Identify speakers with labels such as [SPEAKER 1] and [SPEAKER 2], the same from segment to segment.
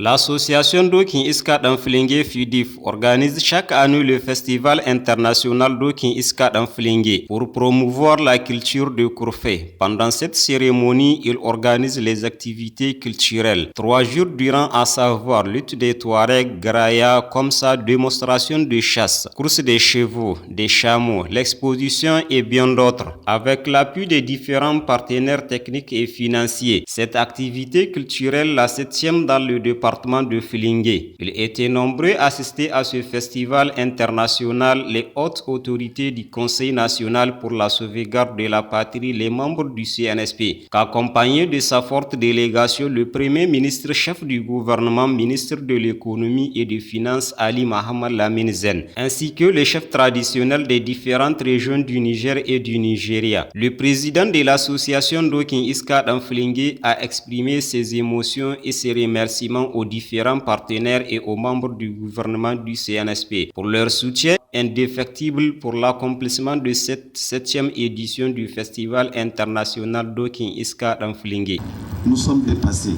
[SPEAKER 1] L'association Dokin Iska Danflingue FIDIF organise chaque année le Festival international Dokin Iska Danflingue pour promouvoir la culture de Kourfé. Pendant cette cérémonie, il organise les activités culturelles. 3 jours durant, à savoir lutte des Touaregs, Graya, Komsa, démonstration de chasse, course des chevaux, des chameaux, l'exposition et bien d'autres. Avec l'appui des différents partenaires techniques et financiers, cette activité culturelle, la 7e dans le département de Filingué. Il était nombreux à assister à ce festival international, les hautes autorités du Conseil national pour la sauvegarde de la patrie, les membres du CNSP, qu'accompagné de sa forte délégation, le Premier ministre chef du gouvernement, ministre de l'économie et des finances Ali Mohamed Lamine Zen, ainsi que les chefs traditionnels des différentes régions du Niger et du Nigeria. Le président de l'association Dokin Iska Danflingue a exprimé ses émotions et ses remerciements aux différents partenaires et aux membres du gouvernement du CNSP pour leur soutien indéfectible pour l'accomplissement de cette 7e édition du Festival international Dokin Iska Danflingue.
[SPEAKER 2] Nous sommes dépassés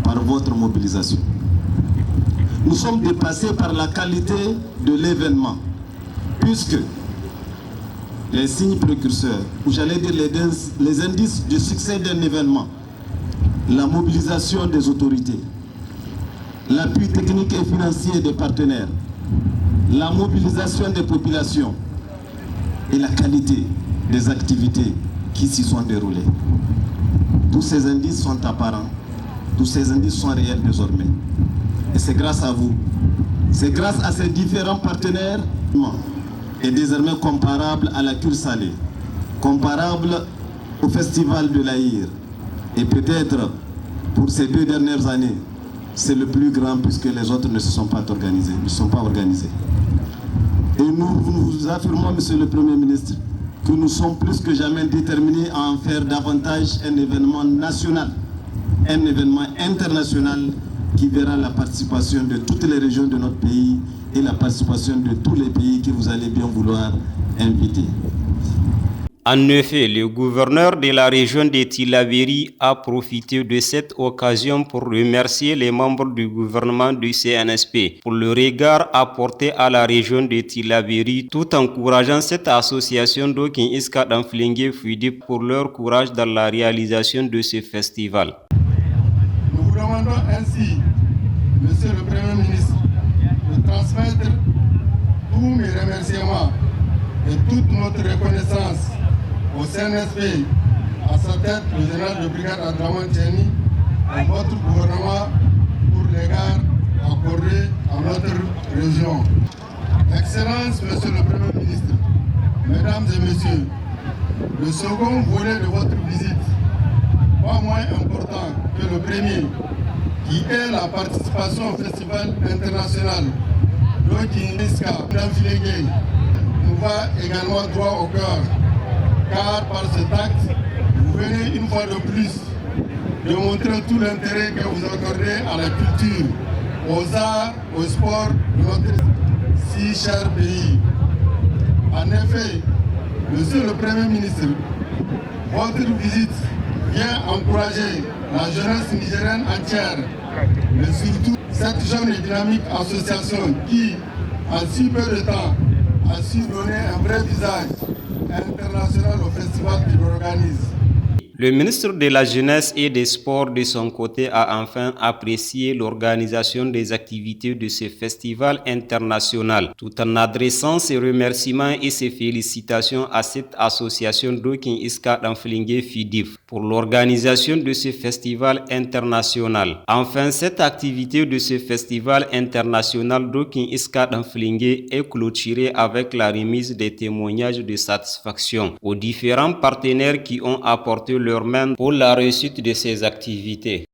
[SPEAKER 2] par votre mobilisation. Nous sommes dépassés par la qualité de l'événement, puisque les signes précurseurs, ou j'allais dire les indices du succès d'un événement, la mobilisation des autorités, l'appui technique et financier des partenaires, la mobilisation des populations et la qualité des activités qui s'y sont déroulées. Tous ces indices sont apparents, tous ces indices sont réels désormais. Et c'est grâce à vous, c'est grâce à ces différents partenaires et désormais comparable à la cure salée, comparable au festival de l'Aïr. Et peut-être pour ces 2 dernières années, c'est le plus grand puisque les autres ne se sont pas organisés, Et nous vous affirmons, Monsieur le Premier ministre, que nous sommes plus que jamais déterminés à en faire davantage un événement national, un événement international qui verra la participation de toutes les régions de notre pays et la participation de tous les pays que vous allez bien vouloir inviter.
[SPEAKER 1] En effet, le gouverneur de la région de Tillabéri a profité de cette occasion pour remercier les membres du gouvernement du CNSP pour le regard apporté à la région de Tillabéri, tout en encourageant cette association Dokin Iska Danflingue FIDIF pour leur courage dans la réalisation de ce festival.
[SPEAKER 3] Nous vous demandons ainsi, Monsieur le Premier ministre, de transmettre tous mes remerciements et toute notre reconnaissance au CNSP, à sa tête, le général de brigade Abdraman Tcheni, et votre gouvernement pour l'égard accordé à notre région. Excellence, Monsieur le Premier ministre, Mesdames et Messieurs, le second volet de votre visite, pas moins important que le premier, qui est la participation au Festival international Dokin Iska Danflingue, nous va également droit au cœur. Car par cet acte, vous venez une fois de plus de montrer tout l'intérêt que vous accordez à la culture, aux arts, au sport de notre si cher pays. En effet, Monsieur le Premier ministre, votre visite vient encourager la jeunesse nigérienne entière, mais surtout cette jeune et dynamique association qui, en si peu de temps, a su donner un vrai visage international au festival qu'il organise.
[SPEAKER 1] Le ministre de la Jeunesse et des Sports de son côté a enfin apprécié l'organisation des activités de ce festival international, tout en adressant ses remerciements et ses félicitations à cette association Dokin Iska Danflingue FIDIF pour l'organisation de ce festival international. Enfin, cette activité de ce festival international Dokin Iska Danflingue est clôturée avec la remise des témoignages de satisfaction aux différents partenaires qui ont apporté leur main pour la réussite de ces activités.